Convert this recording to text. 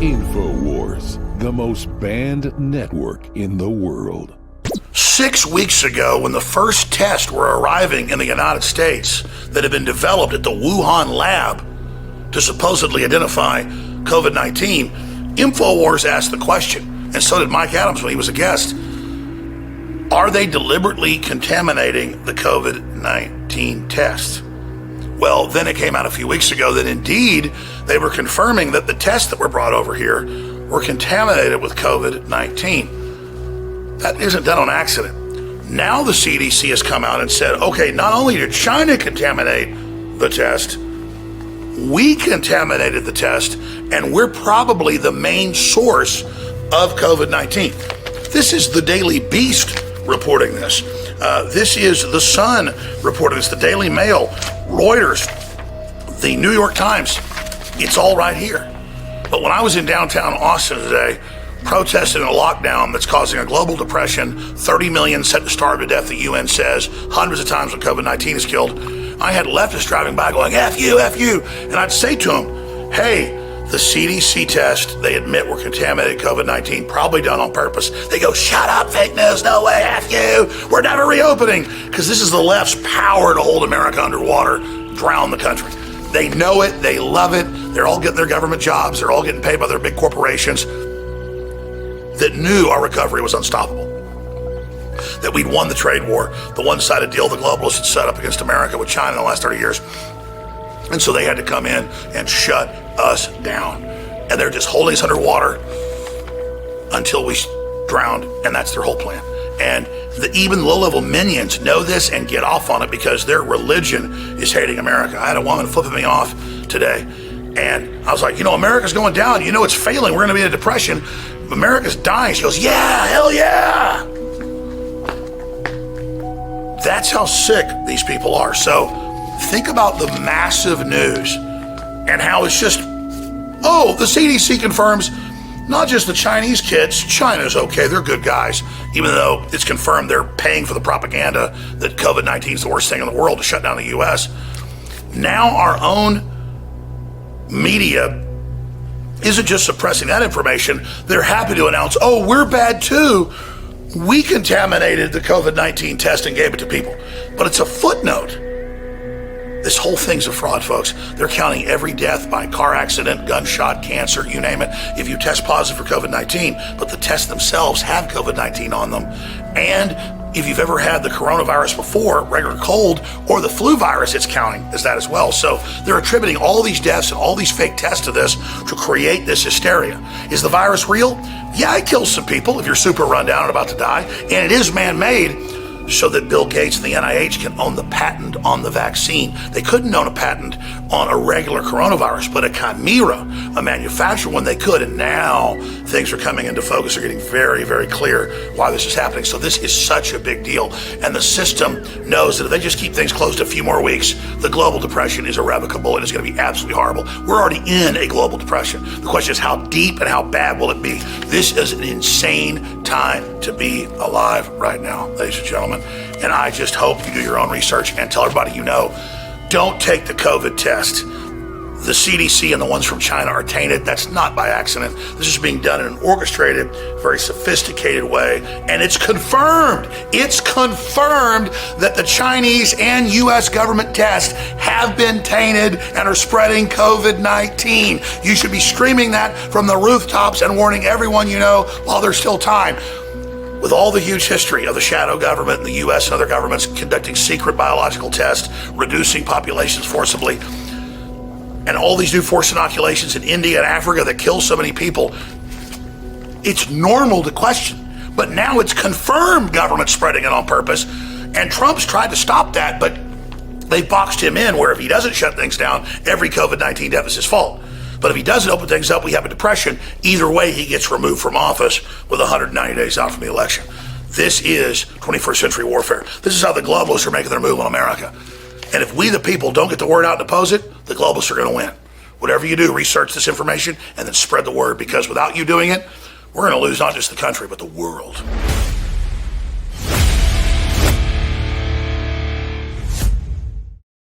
InfoWars, the most banned network in the world. 6 weeks ago, when the first tests were arriving in the United States that had been developed at the Wuhan lab to supposedly identify COVID-19, InfoWars asked the question, and so did Mike Adams when he was a guest, are they deliberately contaminating the COVID-19 test? Well, then it came out a few weeks ago that indeed they were confirming that the tests that were brought over here were contaminated with COVID-19. That isn't done on accident. Now the CDC has come out and said, okay, not only did China contaminate the test, we contaminated the test, and we're probably the main source of COVID-19. This is the Daily Beast reporting this. This is The Sun reporting this, the Daily Mail, Reuters, the New York Times. It's all right here. But when I was in downtown Austin today, protesting a lockdown that's causing a global depression, 30 million set to starve to death, the UN says, hundreds of times when COVID-19 is killed, I had leftists driving by going, F you, and I'd say to them, hey, the CDC test, they admit were contaminated COVID-19, probably done on purpose. They go, shut up, fake news, no way, F you, we're never reopening. Because this is the left's power to hold America underwater, drown the country. They know it, they love it, they're all getting their government jobs, they're all getting paid by their big corporations that knew our recovery was unstoppable. That we'd won the trade war, the one-sided deal the globalists had set up against America with China in the last 30 years. And so they had to come in and shut us down. And they're just holding us underwater until we drowned, and that's their whole plan. And even low-level minions know this and get off on it because their religion is hating America. I had a woman flipping me off today, and I was like, America's going down. It's failing. We're going to be in a depression. America's dying. She goes, yeah, hell yeah. That's how sick these people are. So think about the massive news and how it's just, the CDC confirms not just the Chinese kids. China's okay. They're good guys, even though it's confirmed they're paying for the propaganda that COVID-19 is the worst thing in the world to shut down the U.S. Now our own media isn't just suppressing that information. They're happy to announce, we're bad too. We contaminated the COVID-19 test and gave it to people. But it's a footnote. This whole thing's a fraud, folks. They're counting every death by car accident, gunshot, cancer, you name it, if you test positive for COVID-19, but the tests themselves have COVID-19 on them. And if you've ever had the coronavirus before, regular cold, or the flu virus, it's counting as that as well. So they're attributing all these deaths and all these fake tests to this to create this hysteria. Is the virus real? Yeah, it kills some people if you're super run down and about to die, and it is man-made, so that Bill Gates and the NIH can own the patent on the vaccine. They couldn't own a patent on a regular coronavirus, but a chimera, a manufacturer one, they could. And now things are coming into focus. They're getting very, very clear why this is happening. So this is such a big deal. And the system knows that if they just keep things closed a few more weeks, the global depression is irrevocable and it's going to be absolutely horrible. We're already in a global depression. The question is how deep and how bad will it be? This is an insane time to be alive right now, ladies and gentlemen. And I just hope you do your own research and tell everybody don't take the COVID test. The CDC and the ones from China are tainted. That's not by accident. This is being done in an orchestrated, very sophisticated way. And it's confirmed. It's confirmed that the Chinese and U.S. government tests have been tainted and are spreading COVID-19. You should be screaming that from the rooftops and warning everyone while there's still time. With all the huge history of the shadow government in the U.S. and other governments conducting secret biological tests, reducing populations forcibly, and all these new forced inoculations in India and Africa that kill so many people, it's normal to question. But now it's confirmed government spreading it on purpose, and Trump's tried to stop that, but they boxed him in where if he doesn't shut things down, every COVID-19 death is his fault. But if he doesn't open things up, we have a depression. Either way, he gets removed from office with 190 days out from the election. This is 21st century warfare. This is how the globalists are making their move on America. And if we, the people, don't get the word out and oppose it, the globalists are going to win. Whatever you do, research this information and then spread the word, because without you doing it, we're going to lose not just the country, but the world.